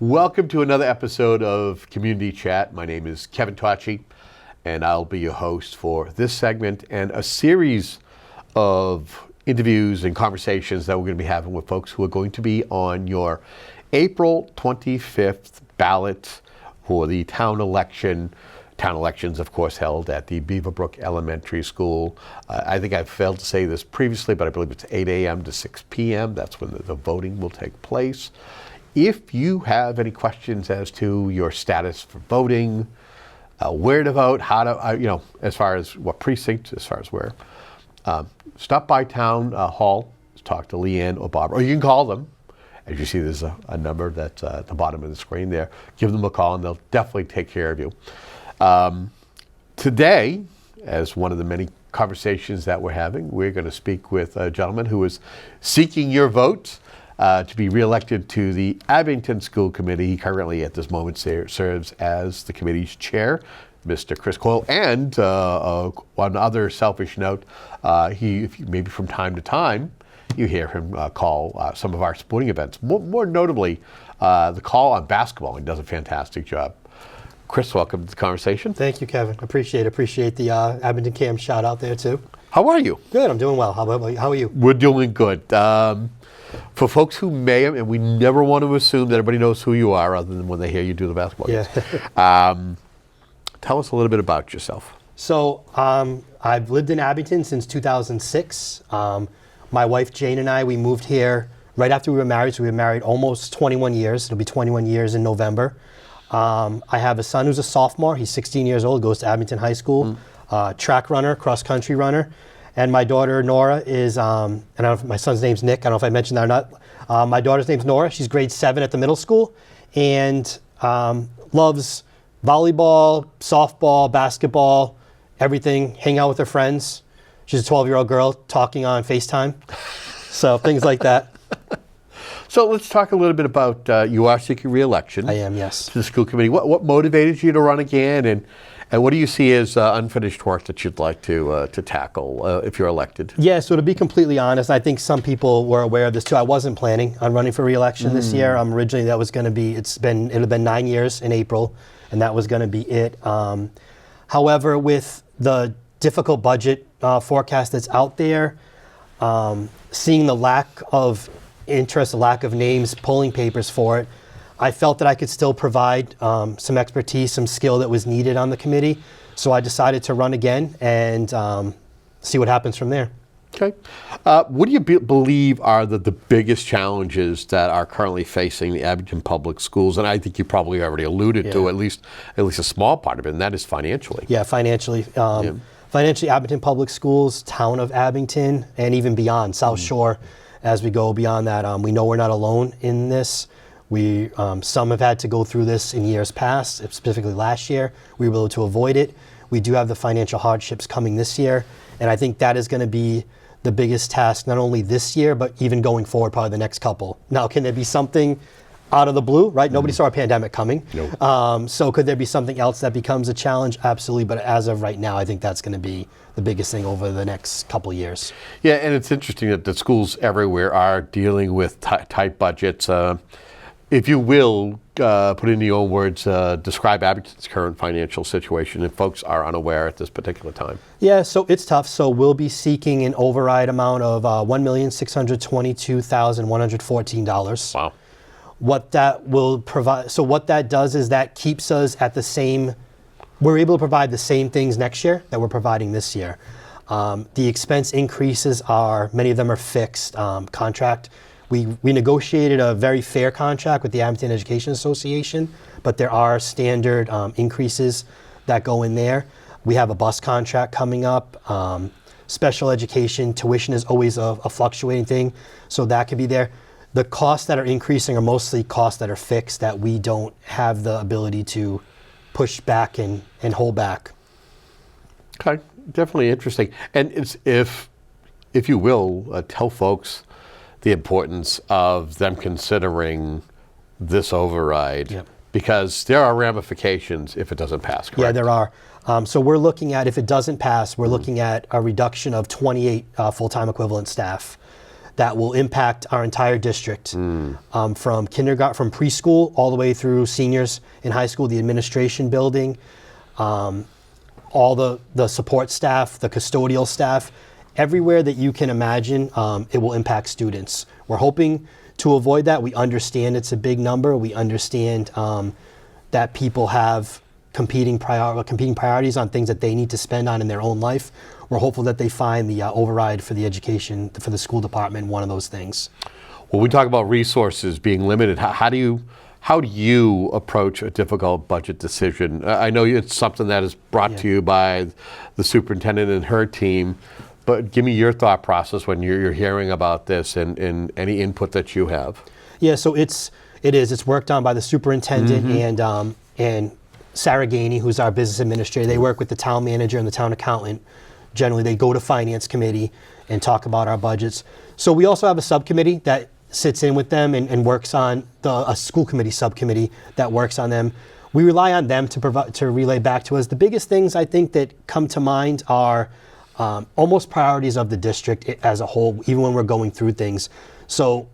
Welcome to another episode of Community Chat. My name is Kevin Tocci, and I'll be your host for this segment and a series of interviews and conversations that we're going to be having with folks who are going to be on your April 25th ballot for the town election. Town elections, of course, held at the Beaverbrook Elementary School. I think I've failed to say this previously, but I believe it's 8 a.m. to 6 p.m. That's when the voting will take place. If you have any questions as to your status for voting, where to vote, how to, as far as what precinct, as far as where, stop by Town Hall, talk to Leanne or Bob, or you can call them. As you see, there's a number that's at the bottom of the screen there. Give them a call and they'll definitely take care of you. Today, as one of the many conversations that we're having, we're going to speak with a gentleman who is seeking your vote to be reelected to the Abington School Committee. He currently, at this moment, serves as the committee's chair, Mr. Chris Coyle. And on other selfish note, maybe from time to time, you hear him call some of our sporting events. More notably, the call on basketball. He does a fantastic job. Chris, welcome to the conversation. Thank you, Kevin. Appreciate the Abington Cam shout out there too. How are you? Good, I'm doing well. How are you? We're doing good. For folks who may, and we never want to assume that everybody knows who you are other than when they hear you do the basketball games. Tell us a little bit about yourself. So I've lived in Abington since 2006. My wife Jane and I, we moved here right after we were married. So we were married almost 21 years. It'll be 21 years in November. I have a son who's a sophomore. He's 16 years old, goes to Abington High School, track runner, cross country runner. And my daughter Nora is, and I don't know if my son's name's Nick. I don't know if I mentioned that or not. My daughter's name's Nora. She's grade 7 at the middle school and loves volleyball, softball, basketball, everything, hang out with her friends. She's a 12-year-old girl talking on FaceTime. So things like that. So let's talk a little bit about you are seeking re-election. I am, yes. To the school committee. What motivated you to run again, and what do you see as unfinished work that you'd like to tackle if you're elected? Yeah, so to be completely honest, I think some people were aware of this too. I wasn't planning on running for re-election this year. Originally, that was going to be. It'll have been 9 years in April, and that was going to be it. However, with the difficult budget forecast that's out there, seeing the lack of interest, the lack of names, polling papers for it, I felt that I could still provide some expertise, some skill that was needed on the committee. So I decided to run again and see what happens from there. Okay. What do you believe are the biggest challenges that are currently facing the Abington Public Schools? And I think you probably already alluded to at least a small part of it, and that is financially. Yeah, financially. Financially, Abington Public Schools, town of Abington, and even beyond, South Shore, as we go beyond that. We know we're not alone in this. Some have had to go through this in years past, specifically last year. We were able to avoid it. We do have the financial hardships coming this year, and I think that is going to be the biggest task, not only this year, but even going forward, probably the next couple. Now, can there be something out of the blue, right? Nobody saw a pandemic coming. Nope. So could there be something else that becomes a challenge? Absolutely, but as of right now, I think that's going to be the biggest thing over the next couple years. Yeah, and it's interesting that the schools everywhere are dealing with tight budgets. If you will, put in your own words, describe Abington's current financial situation if folks are unaware at this particular time. Yeah, so it's tough. So we'll be seeking an override amount of $1,622,114. Wow. What that will provide, so what that does is that keeps us at the same, we're able to provide the same things next year that we're providing this year. The expense increases many of them are fixed contract. We negotiated a very fair contract with the Abington Education Association, but there are standard increases that go in there. We have a bus contract coming up. Special education tuition is always a fluctuating thing, so that could be there. The costs that are increasing are mostly costs that are fixed that we don't have the ability to push back and hold back. Okay, definitely interesting. And it's, if you will, tell folks the importance of them considering this override, because there are ramifications if it doesn't pass, correct? Yeah, there are. So we're looking at, if it doesn't pass, we're looking at a reduction of 28 full-time equivalent staff that will impact our entire district, from kindergarten, from preschool all the way through seniors in high school, the administration building, all the support staff, the custodial staff, everywhere that you can imagine, it will impact students. We're hoping to avoid that. We understand it's a big number. We understand that people have competing priorities on things that they need to spend on in their own life. We're hopeful that they find the override for the education, for the school department, one of those things. When we talk about resources being limited, how do you approach a difficult budget decision? I know it's something that is brought to you by the superintendent and her team, but give me your thought process when you're hearing about this and any input that you have. Yeah, so it's worked on by the superintendent and Sarah Gainey, who's our business administrator. They work with the town manager and the town accountant. Generally, they go to finance committee and talk about our budgets. So we also have a subcommittee that sits in with them and works on a school committee subcommittee that works on them. We rely on them to relay back to us. The biggest things I think that come to mind are almost priorities of the district as a whole, even when we're going through things. So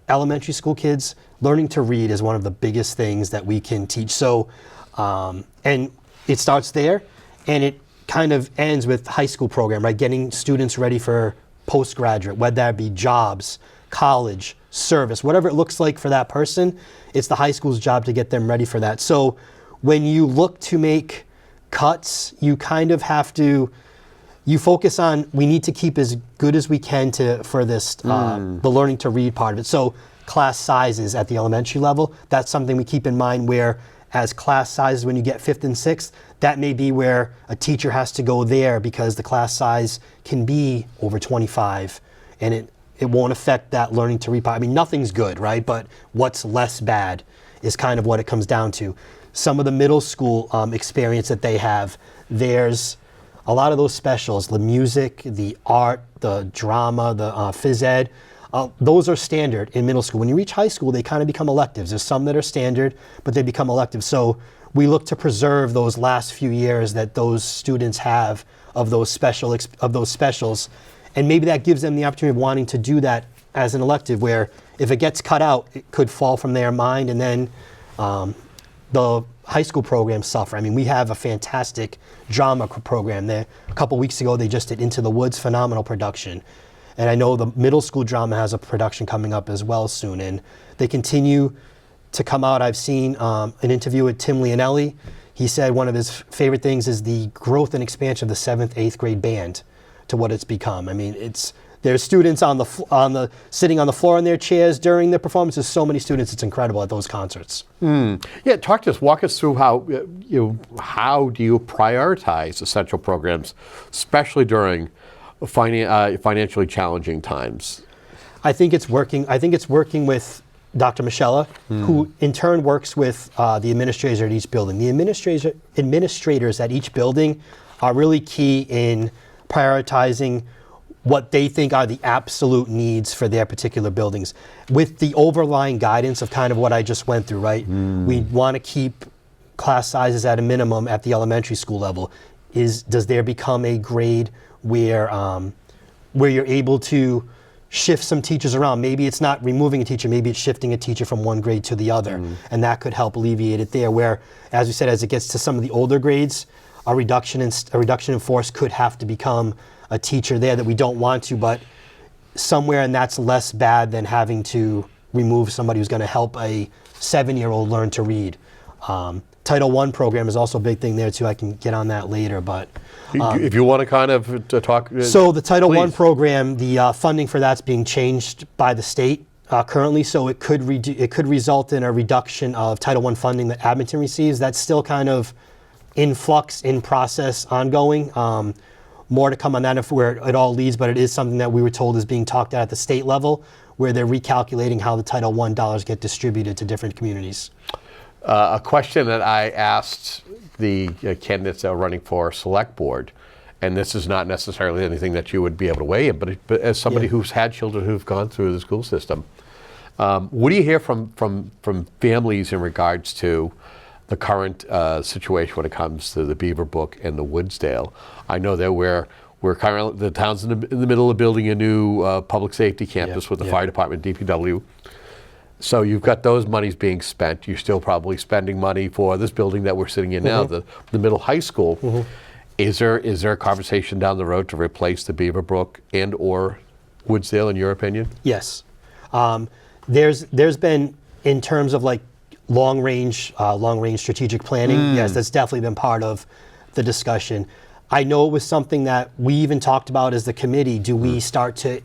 elementary school kids, learning to read is one of the biggest things that we can teach. So, and it starts there, and it kind of ends with high school program, right? Getting students ready for postgraduate, whether that be jobs, college, service, whatever it looks like for that person, it's the high school's job to get them ready for that. So when you look to make cuts, you kind of have to, you focus on, we need to keep as good as we can for this, the learning to read part of it. So class sizes at the elementary level, that's something we keep in mind, where as class sizes, when you get 5th and 6th, that may be where a teacher has to go there because the class size can be over 25, and it won't affect that learning to read part. I mean, nothing's good, right? But what's less bad is kind of what it comes down to. Some of the middle school experience that they have, there's a lot of those specials, the music, the art, the drama, the phys ed, those are standard in middle school. When you reach high school, they kind of become electives. There's some that are standard, but they become electives. So we look to preserve those last few years that those students have of those specials, and maybe that gives them the opportunity of wanting to do that as an elective, where if it gets cut out, it could fall from their mind, and then the high school programs suffer. I mean, we have a fantastic drama program there. A couple weeks ago, they just did Into the Woods, phenomenal production. And I know the middle school drama has a production coming up as well soon, and they continue to come out. I've seen an interview with Tim Leonelli. He said one of his favorite things is the growth and expansion of the 7th, 8th grade band to what it's become. I mean, there's students sitting on the floor in their chairs during the performances. So many students, it's incredible at those concerts. Yeah, talk to us. Walk us through how do you prioritize essential programs, especially during financially challenging times? I think it's working with Dr. Michella, who in turn works with the administrators at each building. The administrators at each building are really key in prioritizing what they think are the absolute needs for their particular buildings, with the overlying guidance of kind of what I just went through, right? We want to keep class sizes at a minimum at the elementary school level. Does there become a grade where you're able to shift some teachers around? Maybe it's not removing a teacher, maybe it's shifting a teacher from one grade to the other, and that could help alleviate it there. Where, as we said, as it gets to some of the older grades, a reduction in force could have to become a teacher there that we don't want to, but somewhere, and that's less bad than having to remove somebody who's going to help a 7-year-old learn to read. Title I program is also a big thing there too. I can get on that later, but if you want to kind of talk. So the Title I please. program, the funding for that's being changed by the state currently, so it could result in a reduction of Title I funding that Abington receives. That's still kind of in flux, in process, ongoing. More to come on that where it all leads, but it is something that we were told is being talked at the state level, where they're recalculating how the Title I dollars get distributed to different communities. A question that I asked the candidates that are running for select board, and this is not necessarily anything that you would be able to weigh in, but as somebody who's had children who've gone through the school system, what do you hear from families in regards to the current situation when it comes to the Beaverbrook and the Woodsdale. I know that we're currently, the town's in the middle of building a new public safety campus with the fire department, DPW. So you've got those monies being spent. You're still probably spending money for this building that we're sitting in now, the middle high school. Is there a conversation down the road to replace the Beaverbrook and or Woodsdale, in your opinion? Yes. There's been, in terms of like long range strategic planning, yes, that's definitely been part of the discussion. I know it was something that we even talked about as the committee. Do we start to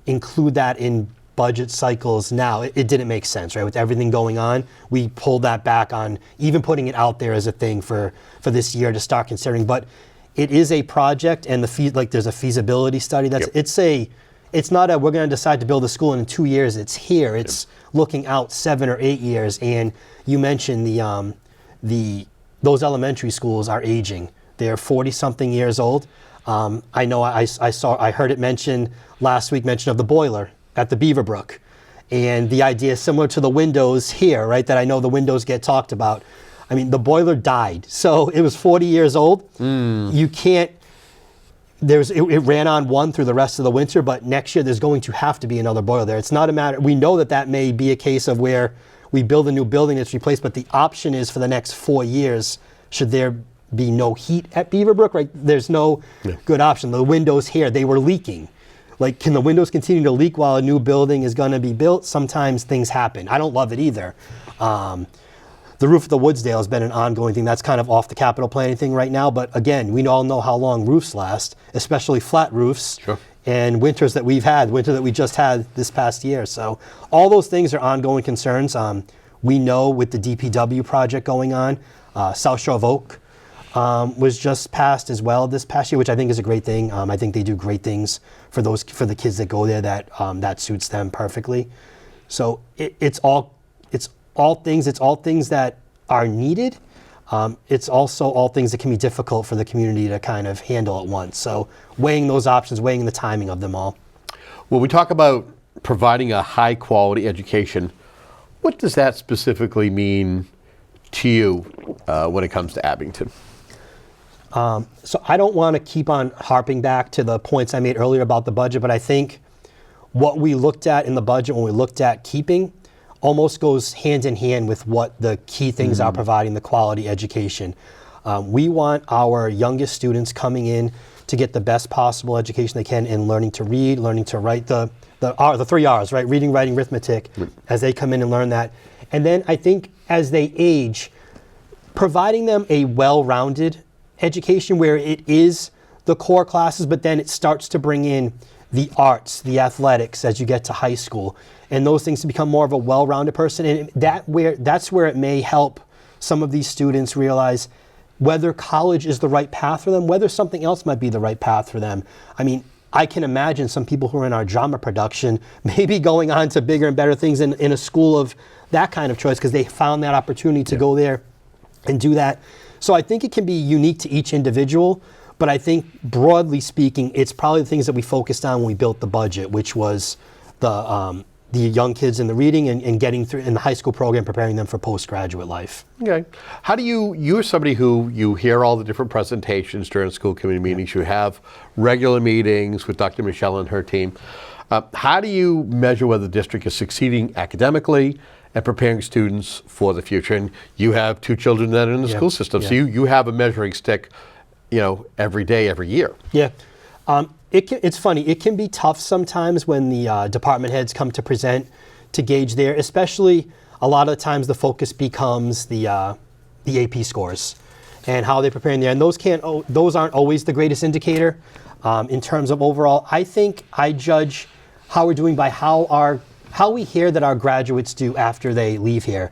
include that in budget cycles now? It didn't make sense, right? With everything going on, we pulled that back on even putting it out there as a thing for this year to start considering. But it is a project, and there's a feasibility study. It's not a we're going to decide to build a school and in 2 years it's here. It's looking out 7 or 8 years. And you mentioned those elementary schools are aging. They're 40-something years old. I know I heard it mentioned last week, mention of the boiler at the Beaverbrook. And the idea is similar to the windows here, right? That I know the windows get talked about. I mean, the boiler died. So it was 40 years old. You can't, it ran on one through the rest of the winter, but next year there's going to have to be another boiler there. It's not a matter, we know that may be a case of where we build a new building that's replaced, but the option is for the next 4 years, should there be no heat at Beaverbrook, right? There's no good option. The windows here, they were leaking. Like, can the windows continue to leak while a new building is going to be built? Sometimes things happen. I don't love it either. The roof of the Woodsdale has been an ongoing thing. That's kind of off the capital planning thing right now. But again, we all know how long roofs last, especially flat roofs. Sure. And winters that we've had, winter that we just had this past year. So all those things are ongoing concerns. We know with the DPW project going on, South Shore of Oak was just passed as well this past year, which I think is a great thing. I think they do great things for the kids that go there. That suits them perfectly. So it's all things that are needed. It's also all things that can be difficult for the community to kind of handle at once. So weighing those options, weighing the timing of them all. When we talk about providing a high quality education, what does that specifically mean to you when it comes to Abington? So I don't want to keep on harping back to the points I made earlier about the budget, but I think what we looked at in the budget when we looked at keeping almost goes hand in hand with what the key things are providing the quality education. We want our youngest students coming in to get the best possible education they can in learning to read, learning to write the 3 R's, right? Reading, writing, arithmetic, as they come in and learn that. And then I think as they age, providing them a well-rounded education where it is the core classes, but then it starts to bring in the arts, the athletics as you get to high school, and those things to become more of a well-rounded person. And that's where it may help some of these students realize whether college is the right path for them, whether something else might be the right path for them. I mean, I can imagine some people who are in our drama production maybe going on to bigger and better things in a school of that kind of choice because they found that opportunity to go there and do that. So I think it can be unique to each individual, but I think broadly speaking, it's probably the things that we focused on when we built the budget, which was the young kids in the reading and getting through in the high school program, preparing them for postgraduate life. Okay. How do you're somebody who you hear all the different presentations during school committee meetings, you have regular meetings with Dr. Michelle and her team. How do you measure whether the district is succeeding academically and preparing students for the future? And you have 2 children that are in the school system, so you have a measuring stick, every day, every year. Yeah. It's funny. It can be tough sometimes when the department heads come to present to gauge there, especially a lot of the times the focus becomes the AP scores and how they're preparing there. And those aren't always the greatest indicator in terms of overall. I think I judge how we're doing by how we hear that our graduates do after they leave here.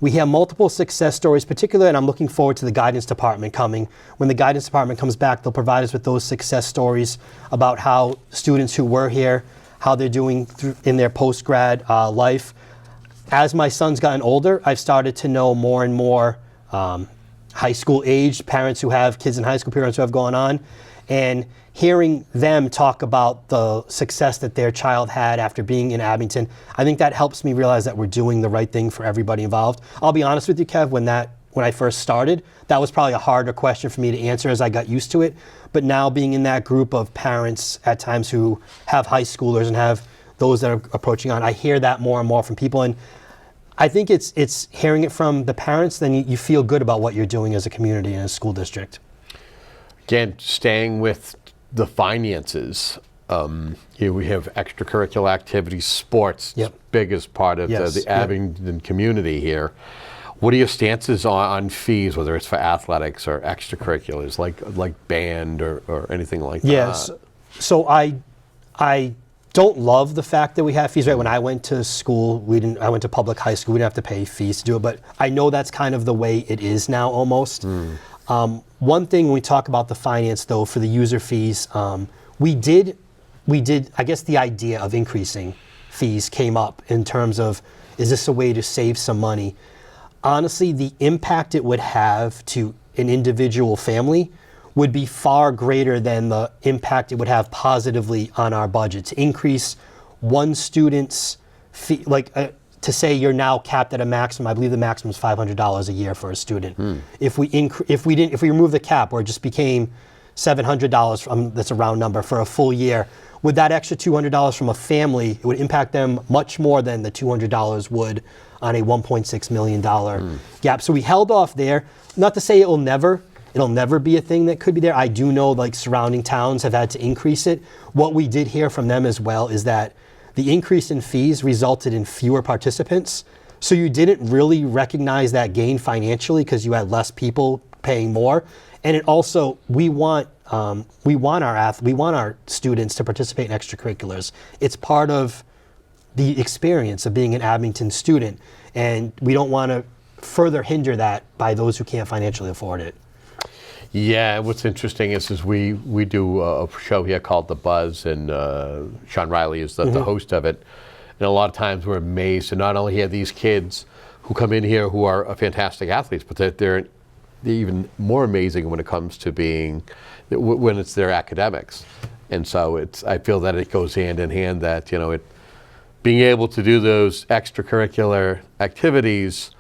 We have multiple success stories, particularly, and I'm looking forward to the guidance department coming. When the guidance department comes back, they'll provide us with those success stories about how students who were here, how they're doing in their post-grad life. As my son's gotten older, I've started to know more and more high school age parents who have kids in high school, parents who have gone on. And hearing them talk about the success that their child had after being in Abington, I think that helps me realize that we're doing the right thing for everybody involved. I'll be honest with you, Kev, when I first started, that was probably a harder question for me to answer as I got used to it. But now being in that group of parents at times who have high schoolers and have those that are approaching on, I hear that more and more from people. And I think it's hearing it from the parents, then you feel good about what you're doing as a community and a school district. Again, staying with the finances, here we have extracurricular activities, sports, Yep. biggest part of Yes, the yep. Abington community here. What are your stances on fees, whether it's for athletics or extracurriculars, like band or anything like that? Yes. So I don't love the fact that we have fees. Right, when I went to school, I went to public high school. We didn't have to pay fees to do it, but I know that's kind of the way it is now almost. One thing when we talk about the finance, though, for the user fees, we did. I guess the idea of increasing fees came up in terms of, is this a way to save some money? Honestly, the impact it would have to an individual family would be far greater than the impact it would have positively on our budget. To increase one student's fee, to say you're now capped at a maximum, I believe the maximum is $500 a year for a student. If we remove the cap, or it just became $700 that's a round number for a full year, with that extra $200 from a family, it would impact them much more than the $200 would on a $1.6 million gap. So we held off there. Not to say it'll never be a thing that could be there. I do know surrounding towns have had to increase it. What we did hear from them as well is that the increase in fees resulted in fewer participants. So you didn't really recognize that gain financially because you had less people paying more. And it also, we want our students to participate in extracurriculars. It's part of the experience of being an Abington student, and we don't want to further hinder that by those who can't financially afford it. Yeah, what's interesting is we do a show here called The Buzz, and Sean Riley is the host of it. And a lot of times we're amazed to not only have these kids who come in here who are fantastic athletes, but that they're even more amazing when it comes to when it's their academics. And so I feel that it goes hand in hand, that being able to do those extracurricular activities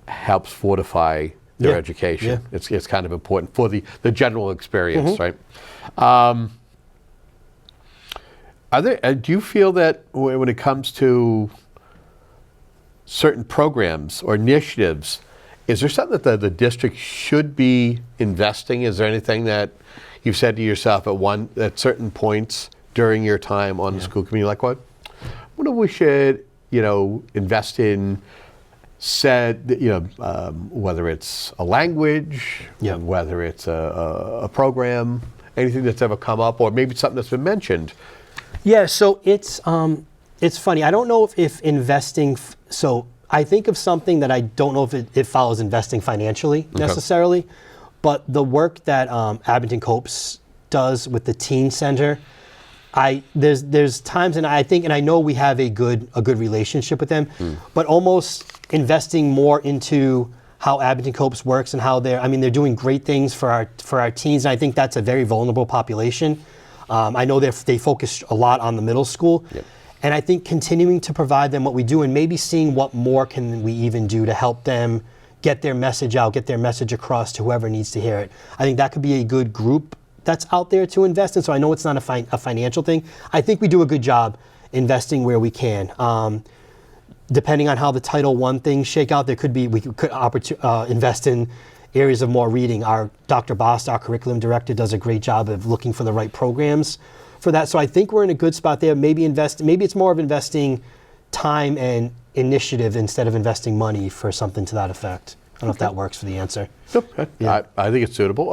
helps fortify their education. Yeah. It's kind of important for the general experience, right? Do you feel that when it comes to certain programs or initiatives, is there something that the district should be investing? Is there anything that you've said to yourself at certain points during your time on the school committee, like what if we should invest in whether it's a language, whether it's a program, anything that's ever come up, or maybe something that's been mentioned? Yeah, so it's funny. I don't know if investing. So I think of something that I don't know if it follows investing financially necessarily, but the work that Abington Copes does with the teen center, there's times, and I know we have a good relationship with them, but almost investing more into how Abington Copes works and how they're doing great things for our teens, and I think that's a very vulnerable population. I know they focus a lot on the middle school, and I think continuing to provide them what we do, and maybe seeing what more can we even do to help them get their message out, get their message across to whoever needs to hear it. I think that could be a good group that's out there to invest in. So I know it's not a financial thing. I think we do a good job investing where we can. Depending on how the Title I things shake out, we could invest in areas of more reading. Our Dr. Bost, our curriculum director, does a great job of looking for the right programs for that. So I think we're in a good spot there. Maybe it's more of investing time and initiative instead of investing money for something to that effect. I don't know if that works for the answer. Okay. Yeah. I think it's suitable.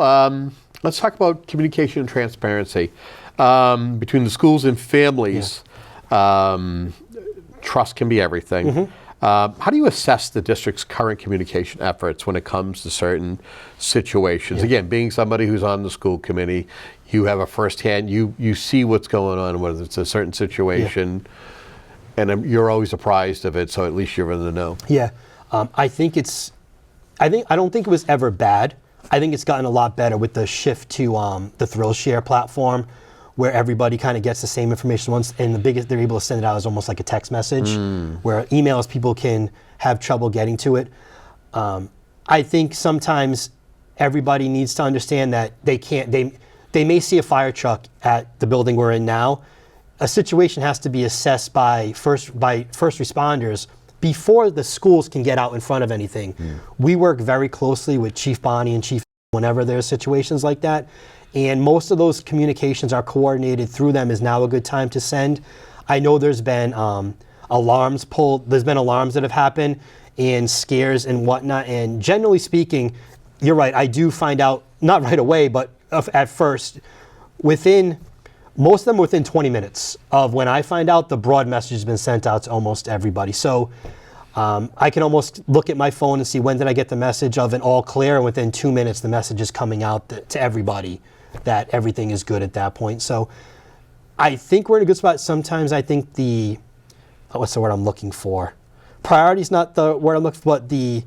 Let's talk about communication and transparency between the schools and families. Trust can be everything. How do you assess the district's current communication efforts when it comes to certain situations? Again, being somebody who's on the school committee, you have a firsthand, you see what's going on, whether it's a certain situation, and you're always apprised of it, so at least you're in the know. Yeah, I don't think it was ever bad. I think it's gotten a lot better with the shift to the ThrillShare platform, where everybody kind of gets the same information once, and they're able to send it out as almost like a text message, where emails people can have trouble getting to it. I think sometimes everybody needs to understand that they may see a fire truck at the building we're in now. A situation has to be assessed by first responders before the schools can get out in front of anything. We work very closely with Chief Bonnie and Chief whenever there's situations like that. And most of those communications are coordinated through them. Is now a good time to send? I know there's been alarms pulled. There's been alarms that have happened and scares and whatnot. And generally speaking, you're right. I do find out, not right away, but at first, most of them within 20 minutes of when I find out, the broad message has been sent out to almost everybody. So I can almost look at my phone and see when did I get the message of an all clear, and within 2 minutes the message is coming out to everybody that everything is good at that point. So I think we're in a good spot. Sometimes I think what's the word I'm looking for? Priority is not the word I'm looking for, but the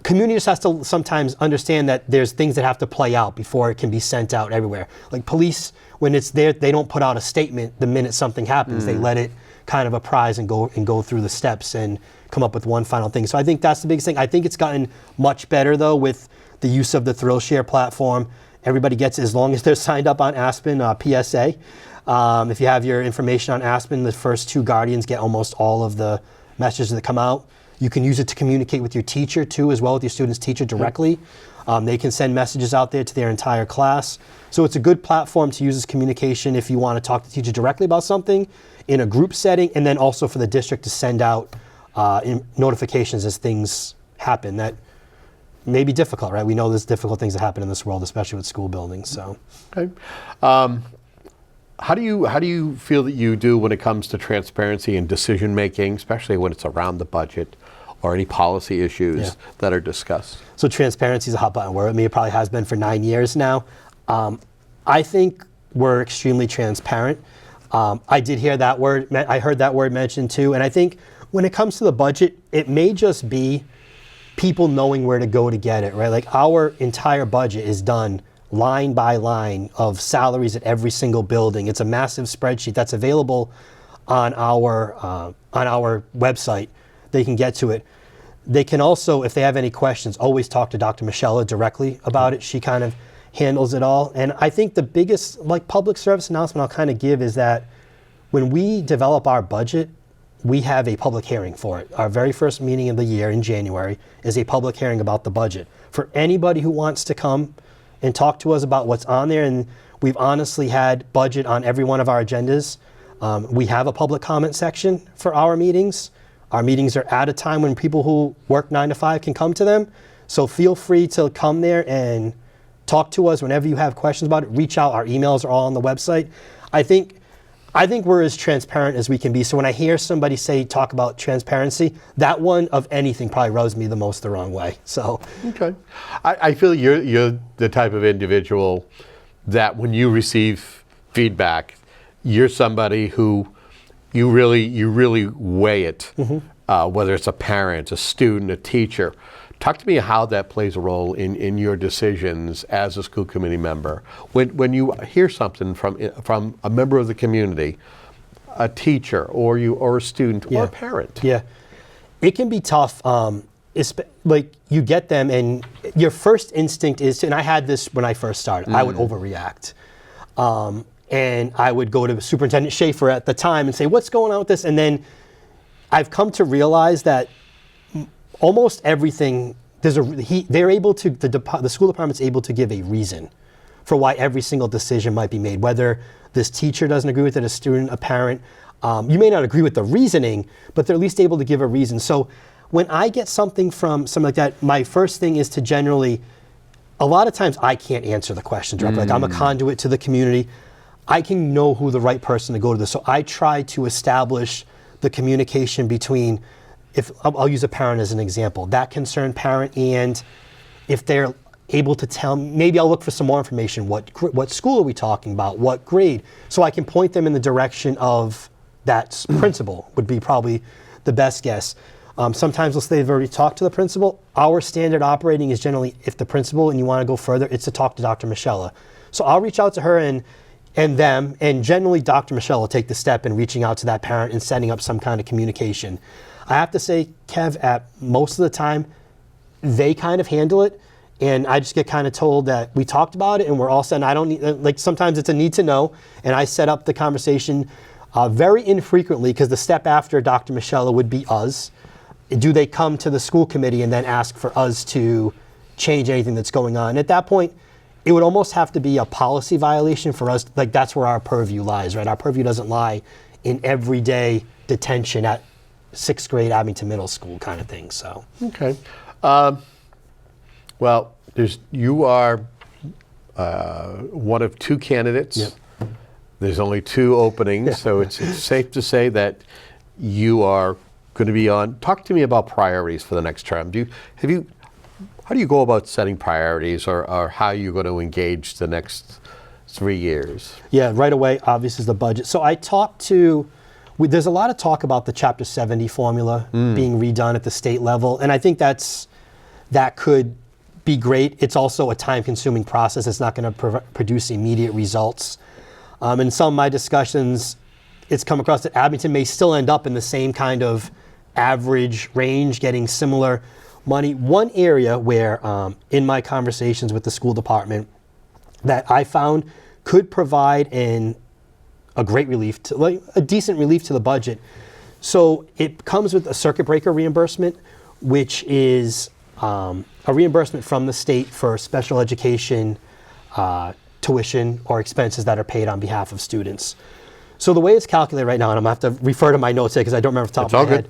community just has to sometimes understand that there's things that have to play out before it can be sent out everywhere. Like police, when it's there, they don't put out a statement the minute something happens. They let it kind of apprise and go through the steps and come up with one final thing. So I think that's the biggest thing. I think it's gotten much better though with the use of the ThrillShare platform. Everybody gets it as long as they're signed up on Aspen PSA. If you have your information on Aspen, the first 2 guardians get almost all of the messages that come out. You can use it to communicate with your teacher too, as well, with your student's teacher directly. They can send messages out there to their entire class. So it's a good platform to use as communication if you want to talk to the teacher directly about something in a group setting, and then also for the district to send out notifications as things happen. That may be difficult, right? We know there's difficult things that happen in this world, especially with school buildings. So, okay. How do you feel that you do when it comes to transparency and decision making, especially when it's around the budget or any policy issues that are discussed? So transparency is a hot button word. I mean, it probably has been for 9 years now. I think we're extremely transparent. I did hear that word. I heard that word mentioned too. And I think when it comes to the budget, it may just be people knowing where to go to get it, right? Like our entire budget is done line by line of salaries at every single building. It's a massive spreadsheet that's available on our website. They can get to it. They can also, if they have any questions, always talk to Dr. Michelle directly about it. She kind of handles it all. And I think the biggest public service announcement I'll kind of give is that when we develop our budget, we have a public hearing for it. Our very first meeting of the year in January is a public hearing about the budget. For anybody who wants to come and talk to us about what's on there, and we've honestly had budget on every one of our agendas. We have a public comment section for our meetings. Our meetings are at a time when people who work 9 to 5 can come to them. So feel free to come there and talk to us whenever you have questions about it. Reach out. Our emails are all on the website. I think we're as transparent as we can be. So when I hear somebody talk about transparency, that one of anything probably rubs me the most the wrong way. So okay, I feel you're the type of individual that when you receive feedback, you're somebody who you really weigh it, whether it's a parent, a student, a teacher. Talk to me how that plays a role in your decisions as a school committee member. When you hear something from a member of the community, a teacher or a student or a parent. Yeah, it can be tough. You get them and your first instinct is to, and I had this when I first started, I would overreact. And I would go to Superintendent Schaefer at the time and say, what's going on with this? And then I've come to realize that almost everything, they're able to, the school department's able to give a reason for why every single decision might be made. Whether this teacher doesn't agree with it, a student, a parent, you may not agree with the reasoning, but they're at least able to give a reason. So when I get something from something like that, my first thing is to generally, a lot of times I can't answer the question directly. Like I'm a conduit to the community. I can know who the right person to go to this. So I try to establish the communication between, if I'll use a parent as an example, that concerned parent, and if they're able to tell me, maybe I'll look for some more information. What school are we talking about? What grade? So I can point them in the direction of that principal would be probably the best guess. Sometimes they've already talked to the principal. Our standard operating is generally, if the principal and you want to go further, it's to talk to Dr. Michella. So I'll reach out to her and them, and generally Dr. Michelle will take the step in reaching out to that parent and setting up some kind of communication. I have to say, Kev, at most of the time, they kind of handle it, and I just get kind of told that we talked about it and we're all set. And I don't need, like, sometimes it's a need to know, and I set up the conversation very infrequently, because the step after Dr. Michelle would be us. Do they come to the school committee and then ask for us to change anything that's going on? At that point, it would almost have to be a policy violation for us. Like, that's where our purview lies, right? Our purview doesn't lie in everyday detention at 6th grade Abington Middle School kind of thing. So Okay. Well, you are one of 2 candidates. Yep. There's only 2 openings, so it's safe to say that you are going to be on. Talk to me about priorities for the next term. How do you go about setting priorities, or how are you going to engage the next 3 years? yeah, right away, obviously, is the budget. So I talked to, there's a lot of talk about the Chapter 70 formula being redone at the state level, and I think that could be great. It's also a time-consuming process. It's not going to produce immediate results. In some of my discussions, it's come across that Abington may still end up in the same kind of average range, getting similar money. One area where, in my conversations with the school department, that I found could provide a great relief, a decent relief to the budget. So it comes with a circuit breaker reimbursement, which is a reimbursement from the state for special education tuition or expenses that are paid on behalf of students. So the way it's calculated right now, and I'm going to have to refer to my notes here because I don't remember off the top of my head.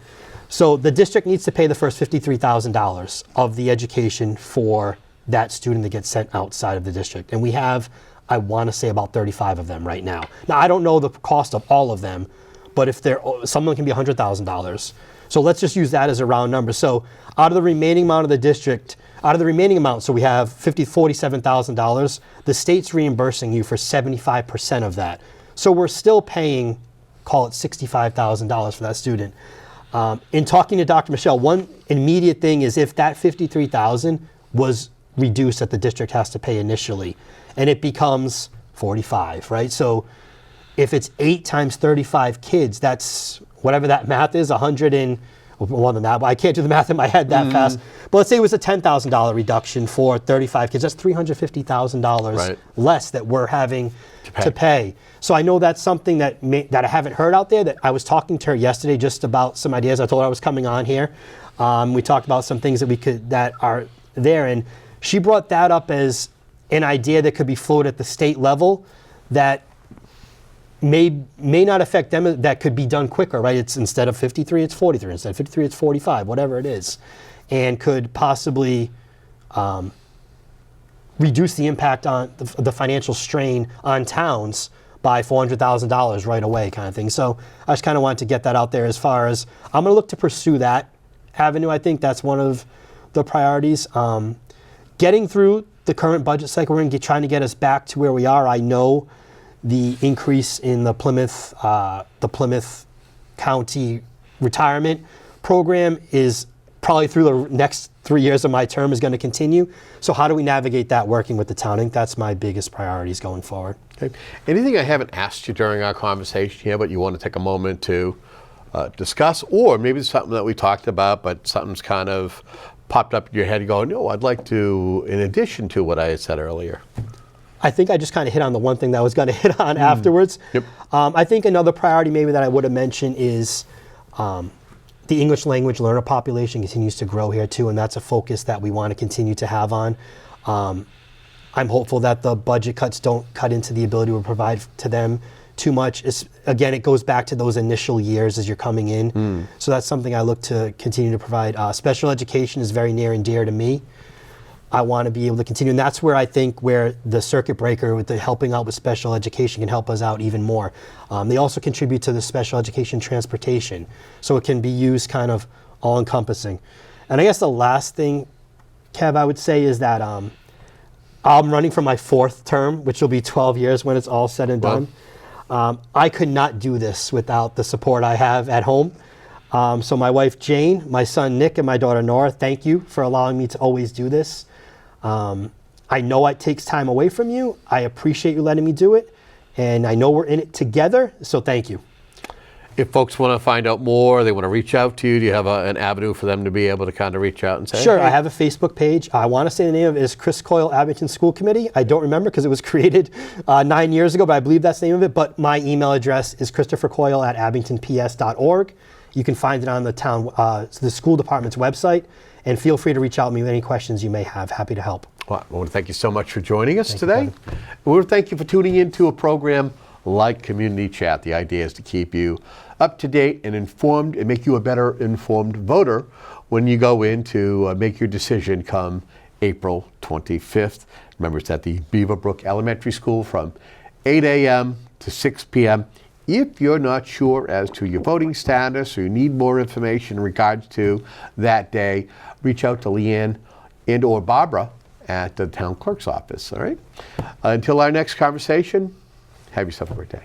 So the district needs to pay the first $53,000 of the education for that student that gets sent outside of the district. And we have, I want to say, about 35 of them right now. Now, I don't know the cost of all of them, but if some of them can be $100,000. So let's just use that as a round number. So out of the remaining amount of the district, so we have $47,000, the state's reimbursing you for 75% of that. So we're still paying, call it $65,000 for that student. In talking to Dr. Michelle, one immediate thing is if that $53,000 was reduced that the district has to pay initially, and it becomes 45, right? So if it's 8 times 35 kids, that's whatever that math is, 100 and more than that, but I can't do the math in my head that fast. But let's say it was a $10,000 reduction for 35 kids. That's $350,000 less that we're having to pay. So I know that's something that I haven't heard out there. That I was talking to her yesterday just about some ideas. I told her I was coming on here. We talked about some things that are there, and she brought that up as an idea that could be floated at the state level that may not affect them, that could be done quicker, right? It's instead of 53, it's 43. Instead of 53, it's 45, whatever it is. And could possibly reduce the impact on the financial strain on towns by $400,000 right away, kind of thing. So I just kind of wanted to get that out there as far as, I'm gonna look to pursue that avenue. I think that's one of the priorities. Getting through the current budget cycle, we're trying to get us back to where we are. I know the increase in the Plymouth County retirement program is probably through the next 3 years of my term is going to continue. So how do we navigate that working with the town? I think that's my biggest priorities going forward. Okay. Anything I haven't asked you during our conversation here, but you want to take a moment to discuss, or maybe it's something that we talked about, but something's kind of popped up in your head and go, no, I'd like to, in addition to what I had said earlier. I think I just kind of hit on the one thing that I was going to hit on afterwards. Yep. I think another priority maybe that I would have mentioned is the English language learner population continues to grow here too, and that's a focus that we want to continue to have on. I'm hopeful that the budget cuts don't cut into the ability to provide to them too much. Again, it goes back to those initial years as you're coming in. So that's something I look to continue to provide. Special education is very near and dear to me. I want to be able to continue, and that's where I think where the circuit breaker with the helping out with special education can help us out even more. They also contribute to the special education transportation, so it can be used kind of all-encompassing. And I guess the last thing, Kev, I would say is that I'm running for my 4th term, which will be 12 years when it's all said and done. I could not do this without the support I have at home. So my wife Jane, my son Nick, and my daughter Nora, thank you for allowing me to always do this. I know it takes time away from you. I appreciate you letting me do it. And I know we're in it together, so thank you. If folks want to find out more, they want to reach out to you, do you have an avenue for them to be able to kind of reach out and say? Sure, hey? I have a Facebook page. I want to say the name of it is Chris Coyle, Abington School Committee. I don't remember because it was created 9 years ago, but I believe that's the name of it. But my email address is christophercoyle@abingtonps.org. You can find it on the school department's website. And feel free to reach out to me with any questions you may have. Happy to help. Well, I want to thank you so much for joining us today. Kevin. We want to thank you for tuning in to a program like Community Chat. The idea is to keep you up to date and informed and make you a better informed voter when you go in to make your decision come April 25th. Remember, it's at the Beaverbrook Elementary School from 8 a.m. to 6 p.m. If you're not sure as to your voting status or you need more information in regards to that day, reach out to Leanne and or Barbara at the town clerk's office, all right? Until our next conversation, have yourself a great day.